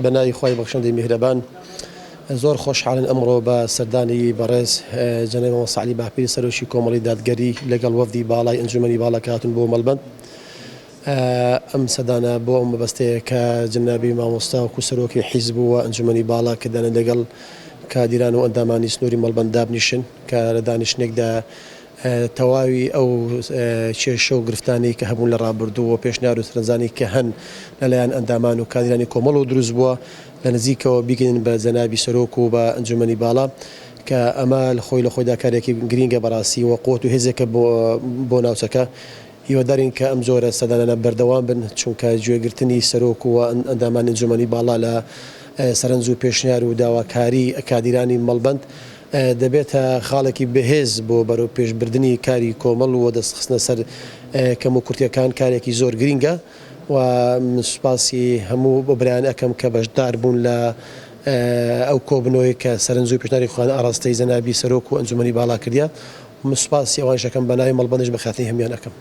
بەناوی خوای بەخشەندەی میهرەبان زۆر خۆشحاڵین ئەمڕۆ بە سەردانی بەڕێز جەناب مامۆستا عەلی باپیری سەرۆکی کۆمەڵی دادگەری لەگەڵ وەفدی باڵای ئەنجومەنی باڵا کە هاتوون بۆ مەلبەند. ئەم سەدانە بۆ ئەم مەبەستەیە کە جەنابی مامۆستا وەکو سەرۆکی حیزب و ئەنجومەنی باڵا کردانە لەگەڵ کادیران و ئەندامانی سنووری مەلبەند دابنیشن کە لە دانیشتنێکدا تەواوی ئەو کێشە و گرفتانەی کە هەبوون لە ڕابردووە پێشنیار و سەرنجانی کە هەن لەلایەن ئەندامان و کادیرانی کۆمەڵ و دروست بووە لە نزیکەوە بیگەین بە جەنابی سەرۆک و بە ئەنجومەنی باڵا کە ئەمە لە خۆیدا کارێکی گرینگە بەڕاستی وە قوت و هێزێکە بۆ ناوچەکە هیوادارین کە ئەم زۆرە سەدانانە بەردەوام بن چونکە گوێگرتنی سەرۆک و ئەندامانی ئەنجومەنی باڵا لە سەرنج و پێشنیار و داواکاری کادیرانی مەلبەند دەبێتە خاڵێکی بەهێز بۆ بەرەو پێشبردننی کاری کۆمەڵ و دەستخستنە سەر کەم و کورتیەکان کارێکی زۆر گرینگە و سوپاسی هەموو بۆ برایان ئەەکەم کە بەشدار بوون لە ئەو کۆبنەوەی کە سەرنج و پێشنیاری خوان ئاڕاستەی جەنابی سەرۆک و ئەنجومەنی باڵا کردیا. سوپاسی ئەوانشەکەم بەناوی مەلبەندش بە خاتری هەمویان ئەەکەم.